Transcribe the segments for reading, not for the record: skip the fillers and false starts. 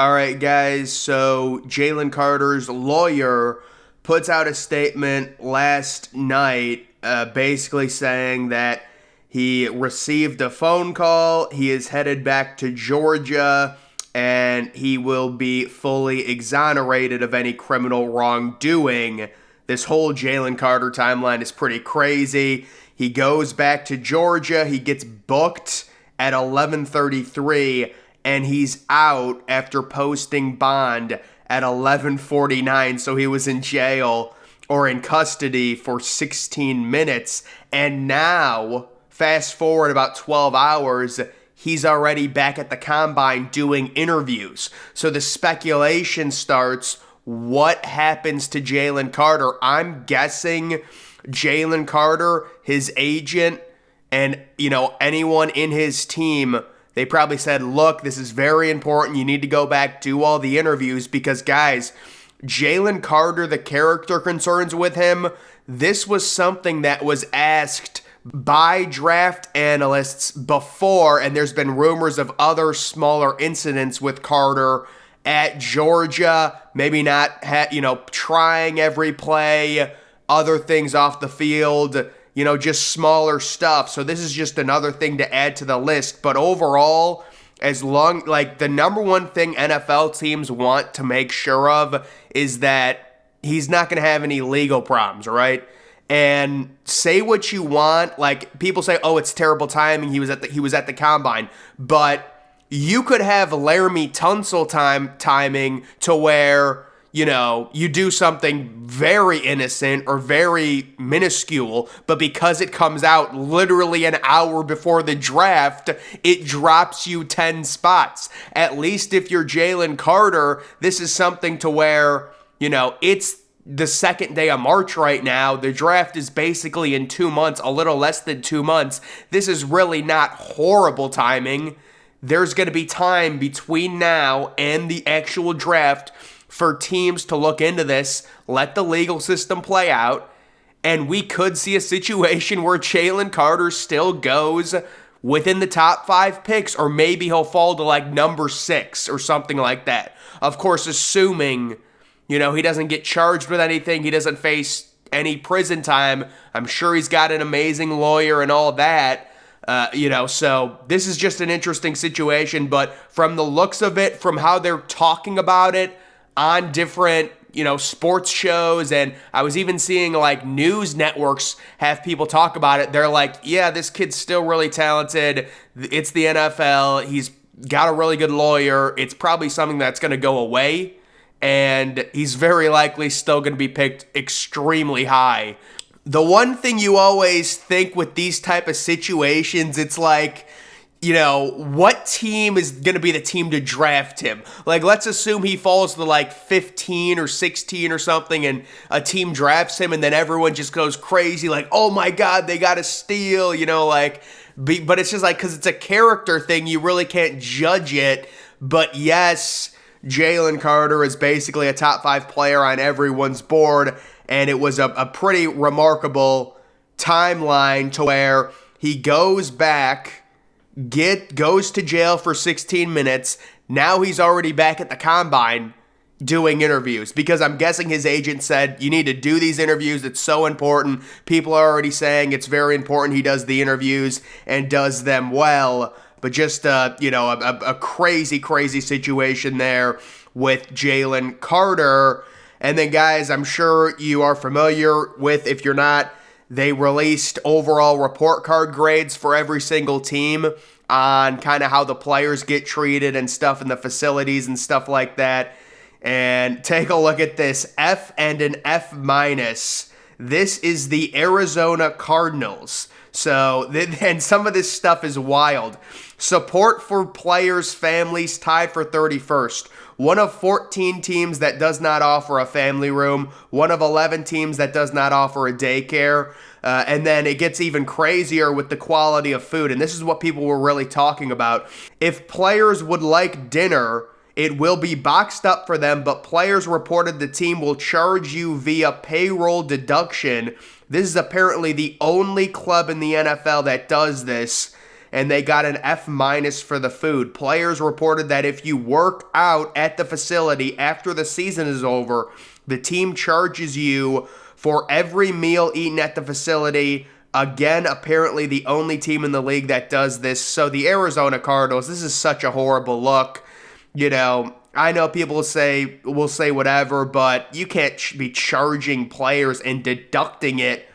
All right, guys. So Jalen Carter's lawyer puts out a statement last night basically saying that he received a phone call. He is headed back to Georgia and he will be fully exonerated of any criminal wrongdoing. This whole Jalen Carter timeline is pretty crazy. He goes back to Georgia. He gets booked at 11:33 and he's out after posting bond at 11:49. So he was in jail or in custody for 16 minutes. And now, fast forward about 12 hours, he's already back at the combine doing interviews. So the speculation starts, what happens to Jalen Carter? I'm guessing Jalen Carter, his agent, and anyone in his team, they probably said, look, this is very important. You need to go back, do all the interviews because, guys, Jalen Carter, the character concerns with him, this was something that was asked by draft analysts before, and there's been rumors of other smaller incidents with Carter at Georgia, maybe not, trying every play, other things off the field, just smaller stuff. So this is just another thing to add to the list. But overall, the number one thing NFL teams want to make sure of is that he's not going to have any legal problems, right? And say what you want. Like, people say, oh, it's terrible timing. He was at the combine. But you could have Laramie Tunsil timing to where, you do something very innocent or very minuscule, but because it comes out literally an hour before the draft, it drops you 10 spots. At least if you're Jalen Carter, this is something to where, it's the second day of March right now. The draft is basically in 2 months, a little less than 2 months. This is really not horrible timing. There's going to be time between now and the actual draft for teams to look into this, let the legal system play out, and we could see a situation where Jalen Carter still goes within the top 5 picks, or maybe he'll fall to like number 6 or something like that. Of course, assuming, he doesn't get charged with anything, he doesn't face any prison time. I'm sure he's got an amazing lawyer and all that. So this is just an interesting situation, but from the looks of it, from how they're talking about it on different, sports shows, and I was even seeing like news networks have people talk about it. They're like, yeah, this kid's still really talented. It's the NFL. He's got a really good lawyer. It's probably something that's going to go away, and he's very likely still going to be picked extremely high. The one thing you always think with these type of situations, it's like, what team is going to be the team to draft him? Like, let's assume he falls to like 15 or 16 or something, and a team drafts him, and then everyone just goes crazy, like, oh my God, they got to steal, but it's just like, because it's a character thing, you really can't judge it. But yes, Jalen Carter is basically a top 5 player on everyone's board, and it was a pretty remarkable timeline to where he goes back, goes to jail for 16 minutes. Now he's already back at the combine doing interviews because I'm guessing his agent said, you need to do these interviews. It's so important. People are already saying it's very important he does the interviews and does them well. But just, a crazy, crazy situation there with Jalen Carter. And then, guys, I'm sure you are familiar with, if you're not, they released overall report card grades for every single team on kind of how the players get treated and stuff in the facilities and stuff like that. And take a look at this, F and an F minus. This is the Arizona Cardinals. So, and some of this stuff is wild. Support for players' families tied for 31st. One of 14 teams that does not offer a family room. One of 11 teams that does not offer a daycare. And then it gets even crazier with the quality of food. And this is what people were really talking about. If players would like dinner, it will be boxed up for them, but players reported the team will charge you via payroll deduction. This is apparently the only club in the NFL that does this. and they got an F- for the food. Players reported that if you work out at the facility after the season is over, the team charges you for every meal eaten at the facility. Again, apparently the only team in the league that does this. So the Arizona Cardinals, this is such a horrible look. I know people will say whatever, but you can't be charging players and deducting it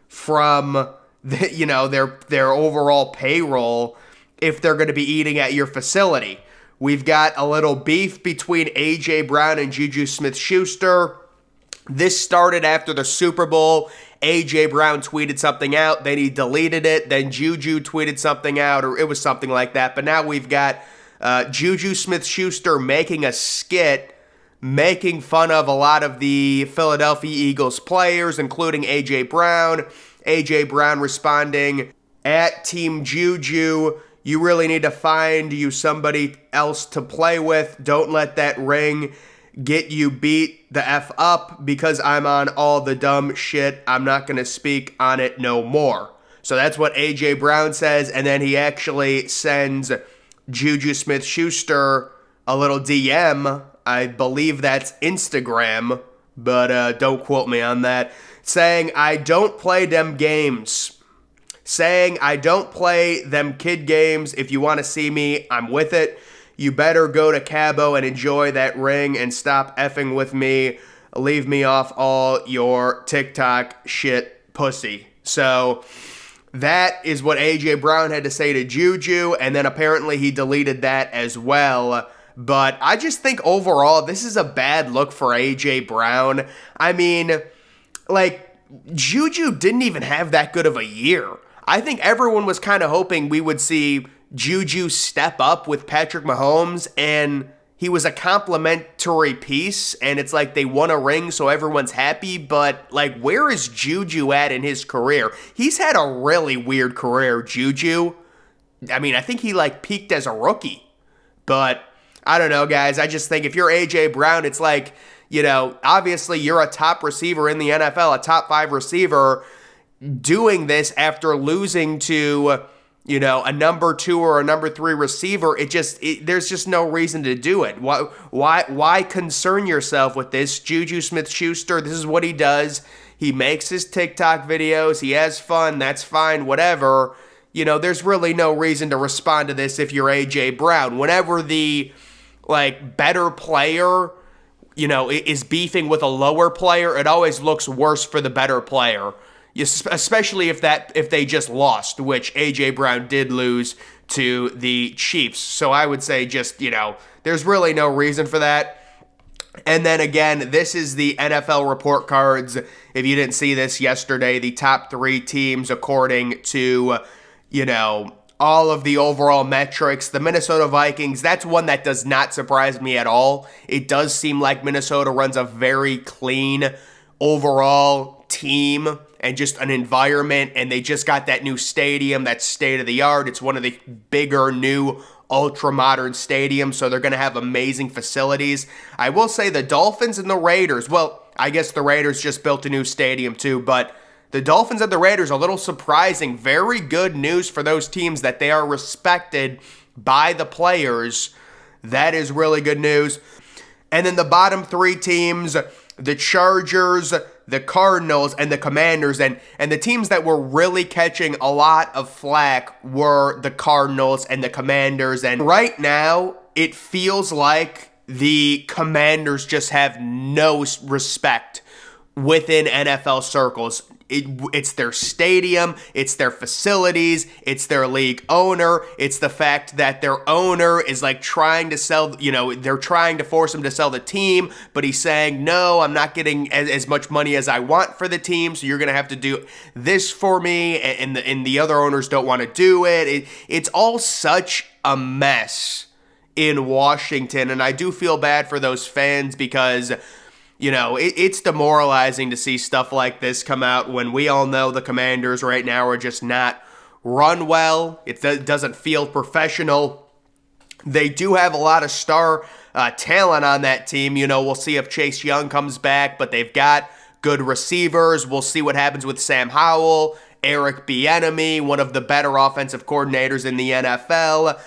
from their overall payroll if they're going to be eating at your facility. We've got a little beef between A.J. Brown and Juju Smith-Schuster. This started after the Super Bowl. A.J. Brown tweeted something out, then he deleted it, then Juju tweeted something out, or it was something like that. But now we've got Juju Smith-Schuster making a skit, making fun of a lot of the Philadelphia Eagles players, including A.J. Brown. A.J. Brown responding, at Team Juju, you really need to find you somebody else to play with. Don't let that ring get you beat the F up because I'm on all the dumb shit. I'm not going to speak on it no more. So that's what A.J. Brown says, and then he actually sends Juju Smith-Schuster a little DM. I believe that's Instagram, but don't quote me on that. Saying, I don't play them games. Saying, I don't play them kid games. If you want to see me, I'm with it. You better go to Cabo and enjoy that ring and stop effing with me. Leave me off all your TikTok shit, pussy. So that is what A.J. Brown had to say to Juju, and then apparently he deleted that as well. But I just think overall, this is a bad look for A.J. Brown. I mean, Juju didn't even have that good of a year. I think everyone was kind of hoping we would see Juju step up with Patrick Mahomes, and he was a complimentary piece, and it's like they won a ring, so everyone's happy, but, where is Juju at in his career? He's had a really weird career, Juju. I mean, I think he, peaked as a rookie, but I don't know, guys. I just think if you're A.J. Brown, it's obviously you're a top receiver in the NFL, a top 5 receiver, doing this after losing to a number 2 or a number 3 receiver. There's just no reason to do it. Why concern yourself with this? Juju Smith-Schuster, this is what he does. He makes his TikTok videos. He has fun. That's fine. Whatever. There's really no reason to respond to this if you're A.J. Brown. Whenever the better player is beefing with a lower player, it always looks worse for the better player. Especially if they just lost, which A.J. Brown did lose to the Chiefs. So I would say just, there's really no reason for that. And then again, this is the NFL report cards. If you didn't see this yesterday, the top 3 teams according to, all of the overall metrics. The Minnesota Vikings, that's one that does not surprise me at all. It does seem like Minnesota runs a very clean overall team and just an environment, and they just got that new stadium that's state-of-the-art. It's one of the bigger, new, ultra-modern stadiums, so they're going to have amazing facilities. I will say the Dolphins and the Raiders, well, I guess the Raiders just built a new stadium too, but the Dolphins and the Raiders, a little surprising. Very good news for those teams that they are respected by the players. That is really good news. And then the bottom 3 teams, the Chargers, the Cardinals, and the Commanders, and the teams that were really catching a lot of flack were the Cardinals and the Commanders. And right now, it feels like the Commanders just have no respect within NFL circles. It's their stadium, it's their facilities, it's their league owner, it's the fact that their owner is trying to sell, they're trying to force him to sell the team, but he's saying, no, I'm not getting as much money as I want for the team, so you're going to have to do this for me, and the other owners don't want to do it. It's all such a mess in Washington, and I do feel bad for those fans because it's demoralizing to see stuff like this come out when we all know the Commanders right now are just not run well. It doesn't feel professional. They do have a lot of star talent on that team. We'll see if Chase Young comes back, but they've got good receivers. We'll see what happens with Sam Howell Eric Bieniemy, one of the better offensive coordinators in the NFL.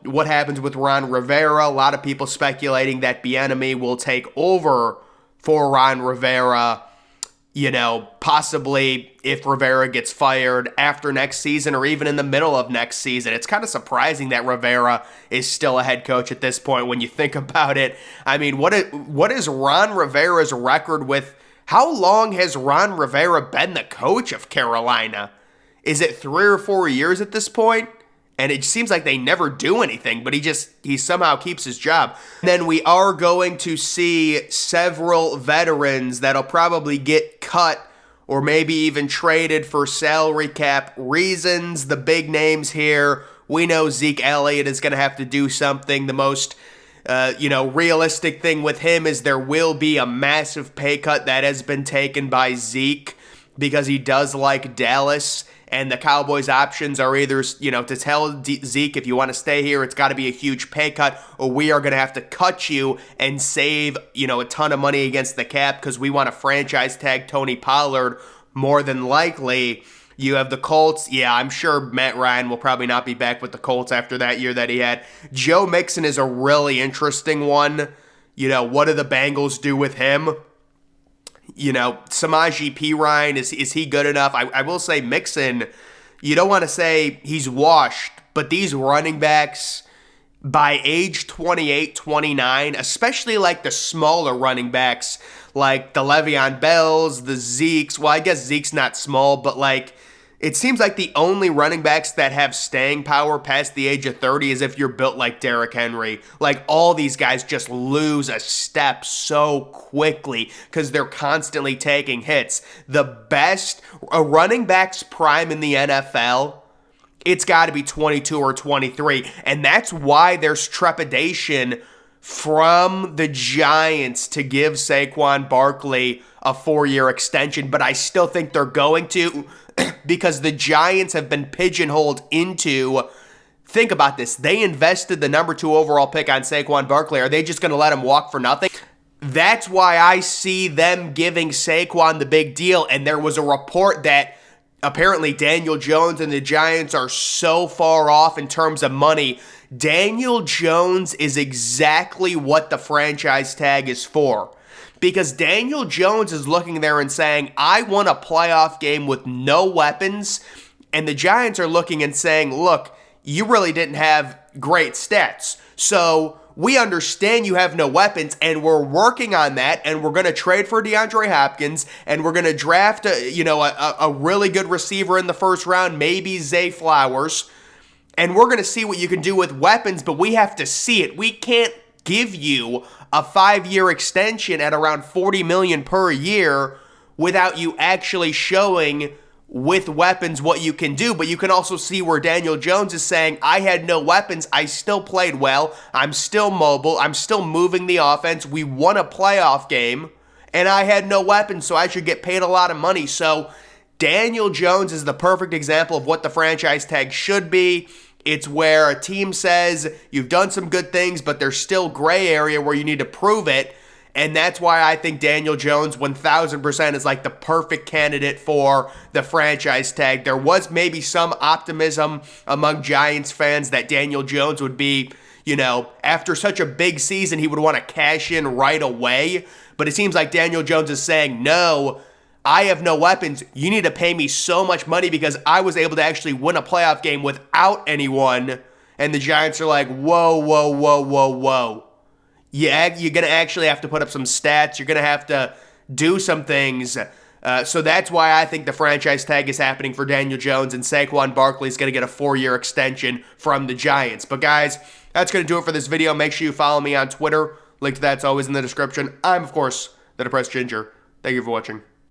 What happens with Ron Rivera? A lot of people speculating that Bieniemy will take over for Ron Rivera, possibly if Rivera gets fired after next season or even in the middle of next season. It's kind of surprising that Rivera is still a head coach at this point when you think about it. I mean, what is Ron Rivera's record with? How long has Ron Rivera been the coach of Carolina? Is it 3 or 4 years at this point? And it seems like they never do anything, but he somehow keeps his job. And then we are going to see several veterans that'll probably get cut or maybe even traded for salary cap reasons. The big names here, we know Zeke Elliott is going to have to do something. The most realistic thing with him is there will be a massive pay cut that has been taken by Zeke because he does like Dallas. And the Cowboys' options are either, to tell Zeke, if you want to stay here, it's got to be a huge pay cut, or we are going to have to cut you and save, a ton of money against the cap because we want to franchise tag Tony Pollard more than likely. You have the Colts. Yeah, I'm sure Matt Ryan will probably not be back with the Colts after that year that he had. Joe Mixon is a really interesting one. What do the Bengals do with him? Samaje Perine, is he good enough? I will say Mixon, you don't want to say he's washed, but these running backs by age 28, 29, especially like the smaller running backs, like the Le'Veon Bells, the Zekes. Well, I guess Zeke's not small, but it seems like the only running backs that have staying power past the age of 30 is if you're built like Derrick Henry. All these guys just lose a step so quickly because they're constantly taking hits. A running back's prime in the NFL, it's got to be 22 or 23. And that's why there's trepidation from the Giants to give Saquon Barkley a 4-year extension. But I still think they're going to, because the Giants have been pigeonholed into, think about this, they invested the number 2 overall pick on Saquon Barkley. Are they just going to let him walk for nothing? That's why I see them giving Saquon the big deal. And there was a report that apparently Daniel Jones and the Giants are so far off in terms of money. Daniel Jones is exactly what the franchise tag is for. Because Daniel Jones is looking there and saying, I want a playoff game with no weapons. And the Giants are looking and saying, look, you really didn't have great stats. So we understand you have no weapons, and we're working on that, and we're going to trade for DeAndre Hopkins, and we're going to draft a really good receiver in the first round, maybe Zay Flowers, and we're going to see what you can do with weapons, but we have to see it. We can't give you a 5-year extension at around $40 million per year without you actually showing with weapons what you can do. But you can also see where Daniel Jones is saying, I had no weapons, I still played well, I'm still mobile, I'm still moving the offense, we won a playoff game, and I had no weapons, so I should get paid a lot of money. So Daniel Jones is the perfect example of what the franchise tag should be. It's where a team says, you've done some good things, but there's still gray area where you need to prove it. And that's why I think Daniel Jones 1,000% is like the perfect candidate for the franchise tag. There was maybe some optimism among Giants fans that Daniel Jones would be, after such a big season, he would want to cash in right away. But it seems like Daniel Jones is saying, no, I have no weapons. You need to pay me so much money because I was able to actually win a playoff game without anyone. And the Giants are like, whoa, whoa, whoa, whoa, whoa. Yeah, you're going to actually have to put up some stats. You're going to have to do some things. So that's why I think the franchise tag is happening for Daniel Jones, and Saquon Barkley is going to get a 4-year extension from the Giants. But guys, that's going to do it for this video. Make sure you follow me on Twitter. Link to that's always in the description. I'm, of course, the Depressed Ginger. Thank you for watching.